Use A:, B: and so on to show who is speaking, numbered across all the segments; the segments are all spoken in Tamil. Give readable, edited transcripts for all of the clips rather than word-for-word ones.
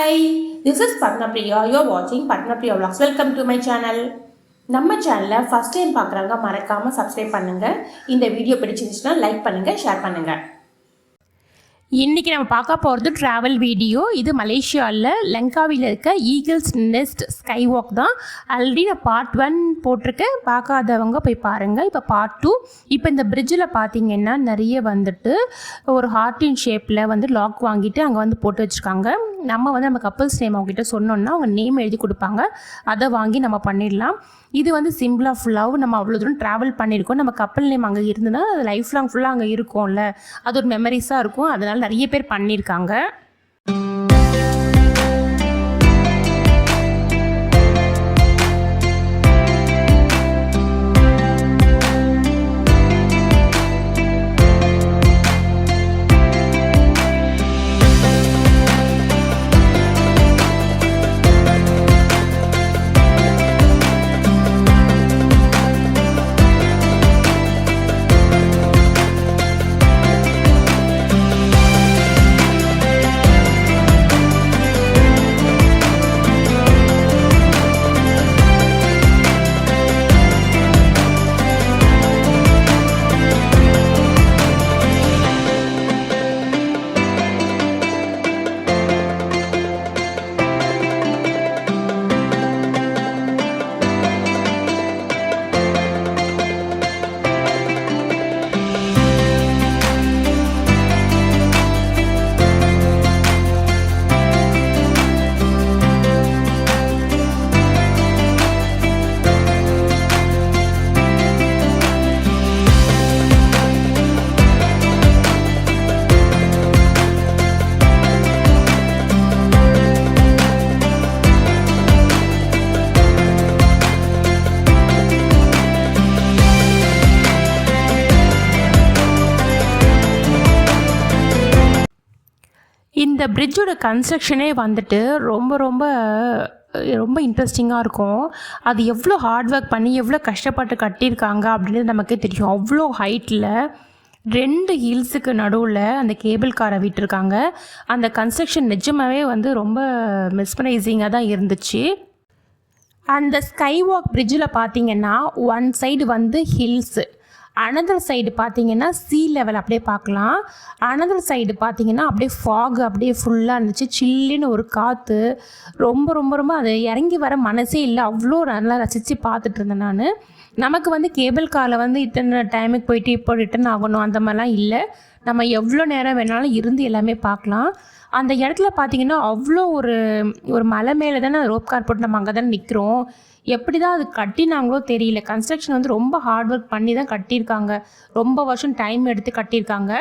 A: Hi, this is Padmapriya. You are watching Padmapriya Vlogs. Welcome to my channel. நம்ம சேனலை ஃபர்ஸ்ட் டைம் பார்க்குறவங்க மறக்காமல் சப்ஸ்கிரைப் பண்ணுங்கள். இந்த வீடியோ பிடிச்சிருந்துச்சுன்னா லைக் பண்ணுங்கள், ஷேர் பண்ணுங்கள். இன்றைக்கி நம்ம பார்க்க போகிறது ட்ராவல் வீடியோ. இது மலேசியாவில் லங்காவில் இருக்க ஈகிள்ஸ் நெஸ்ட் ஸ்கை வாக் தான். ஆல்ரெடி நான் பார்ட் 1 போட்டிருக்கேன், பார்க்காதவங்க போய் பாருங்கள். இப்போ பார்ட் 2. இப்போ இந்த பிரிட்ஜில் பார்த்தீங்கன்னா நிறைய வந்துட்டு ஒரு ஹார்ட்டின் ஷேப்பில் வந்து லாக் வாங்கிட்டு அங்கே வந்து போட்டு வச்சுருக்காங்க. நம்ம கப்புள்ஸ் நேம் அவங்ககிட்ட சொன்னோன்னா அவங்க நேம் எழுதி கொடுப்பாங்க, அதை வாங்கி நம்ம பண்ணிடலாம். இது வந்து சிம்பிள் ஆஃப் லவ். நம்ம அவ்வளோ தூரம் ட்ராவல் பண்ணியிருக்கோம், நம்ம கப்பல் நேம் அங்கே இருந்ததுன்னா அது லைஃப் லாங் ஃபுல்லாக அங்கே இருக்கும்ல, அது ஒரு மெமரிஸாக இருக்கும். அதனால் நிறைய பேர் பண்ணியிருக்காங்க. இந்த பிரிட்ஜோட கன்ஸ்ட்ரக்ஷனே வந்துட்டு ரொம்ப இன்ட்ரெஸ்டிங்காக இருக்கும். அது எவ்வளோ ஹார்ட் ஒர்க் பண்ணி எவ்வளோ கஷ்டப்பட்டு கட்டியிருக்காங்க அப்படின்றது நமக்கே தெரியும். அவ்வளோ ஹைட்டில் 2 ஹில்ஸுக்கு நடுவில் அந்த கேபிள் காரை விட்டுருக்காங்க. அந்த கன்ஸ்ட்ரக்ஷன் நிஜமாகவே வந்து ரொம்ப மெஸ்மரைசிங்காக தான் இருந்துச்சு. அந்த ஸ்கை வாக் பிரிட்ஜில் பார்த்தீங்கன்னா ஒன் சைடு வந்து ஹில்ஸு, அனதர் சைடு பார்த்தீங்கன்னா சீ லெவல் அப்படியே பார்க்கலாம். அனதர் சைடு பார்த்தீங்கன்னா அப்படியே ஃபாக் அப்படியே ஃபுல்லாக இருந்துச்சு. சில்லுன்னு ஒரு காற்று, ரொம்ப அது இறங்கி வர மனசே இல்லை. அவ்வளோ நல்லா ரசித்து பார்த்துட்டு இருந்தேன் நான். நமக்கு வந்து கேபிள் காரில் வந்து இத்தனை டைமுக்கு போயிட்டு இப்போ ரிட்டன் ஆகணும் அந்த மாதிரிலாம் இல்லை. நம்ம எவ்வளோ நேரம் வேணாலும் இருந்து எல்லாமே பார்க்கலாம். அந்த இடத்துல பார்த்திங்கன்னா அவ்வளோ ஒரு மலை மேலே தானே ரோப் கார் போட்டு நம்ம அங்கே தானே நிற்கிறோம். எப்படி தான் அது கட்டினாங்களோ தெரியல. கன்ஸ்ட்ரக்ஷன் வந்து ரொம்ப ஹார்ட் ஒர்க் பண்ணி தான் கட்டியிருக்காங்க. ரொம்ப வருஷம் டைம் எடுத்து கட்டியிருக்காங்க.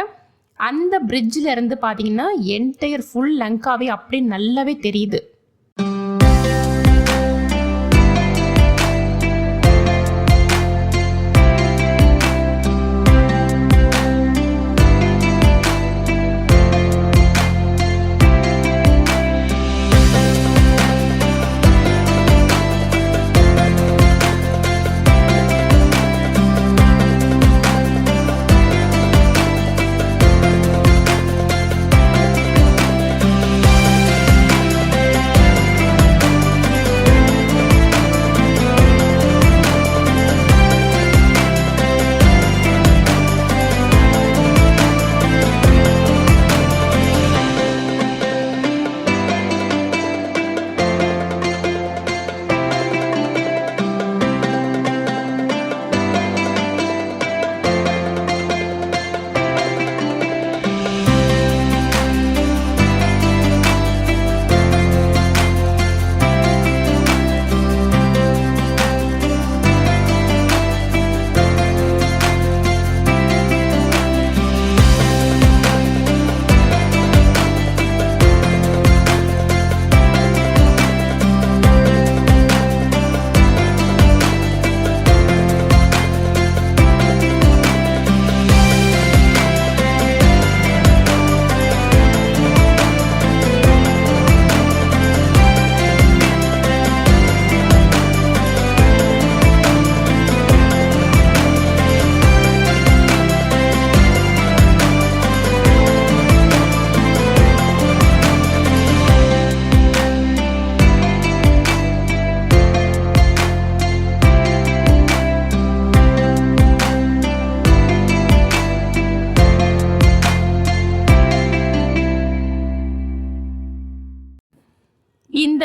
A: அந்த பிரிட்ஜில் இருந்து பார்த்திங்கன்னா என்டையர் ஃபுல் லங்காவே அப்படி நல்லாவே தெரியுது.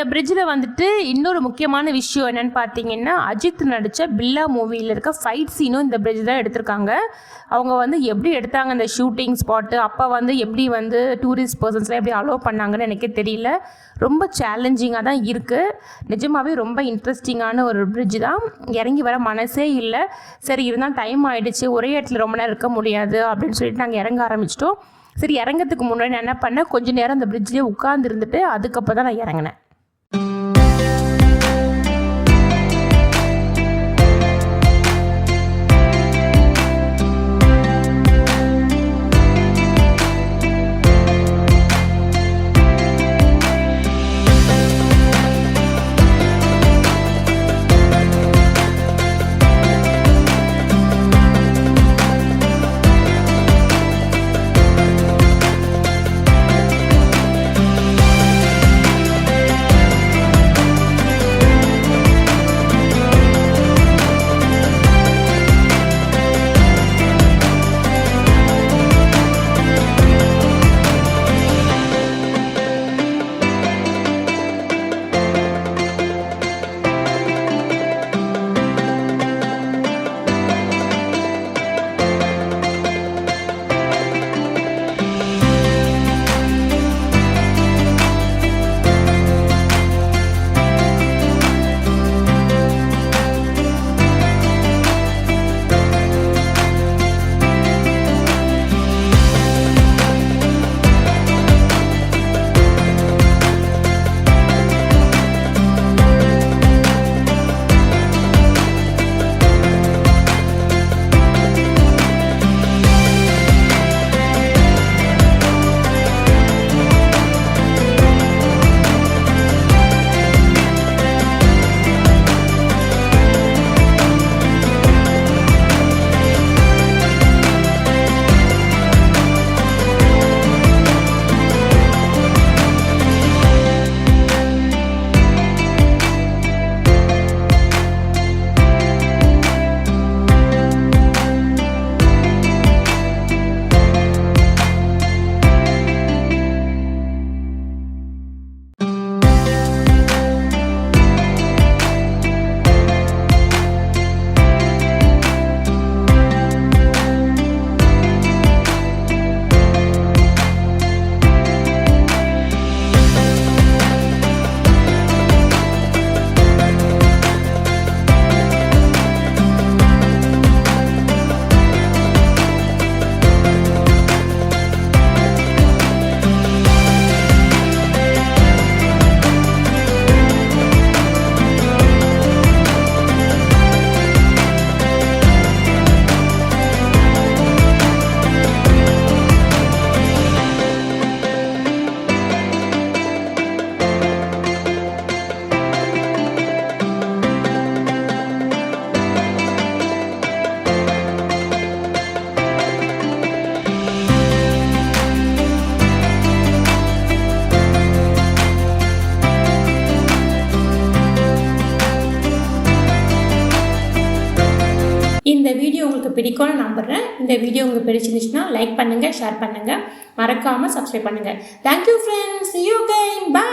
A: இந்த பிரிட்ஜில் வந்துட்டு இன்னொரு முக்கியமான விஷயம் என்னென்னு பார்த்தீங்கன்னா, அஜித் நடித்த பில்லா மூவியில் இருக்க ஃபைட் சீனும் இந்த பிரிட்ஜ் தான் எடுத்திருக்காங்க. அவங்க வந்து எப்படி எடுத்தாங்க அந்த ஷூட்டிங் ஸ்பாட்டு, அப்போ வந்து எப்படி வந்து டூரிஸ்ட் பர்சன்ஸ்லாம் எப்படி அலோவ் பண்ணாங்கன்னு எனக்கே தெரியல. ரொம்ப சேலஞ்சிங்காக தான் இருக்குது. நிஜமாகவே ரொம்ப இன்ட்ரெஸ்டிங்கான ஒரு பிரிட்ஜ் தான். இறங்கி வர மனசே இல்லை. சரி இருந்தால் டைம் ஆகிடுச்சு, ஒரே இடத்துல ரொம்ப நேரம் இருக்க முடியாது அப்படின்னு சொல்லிட்டு நாங்கள் இறங்க ஆரம்பிச்சிட்டோம். சரி இறங்கிறதுக்கு முன்னாடி நான் என்ன பண்ணேன், கொஞ்சம் நேரம் அந்த பிரிட்ஜ்லேயே உட்காந்துருந்துட்டு அதுக்கப்புறம் தான் நான் இறங்கினேன். இந்த வீடியோ உங்களுக்கு பிடிக்கும்னு நம்புகிறேன். இந்த வீடியோ உங்களுக்கு பிடிச்சிருந்துச்சுன்னா லைக் பண்ணுங்கள், ஷேர் பண்ணுங்கள், மறக்காமல் சப்ஸ்கிரைப் பண்ணுங்கள். Thank you friends, see you again, bye.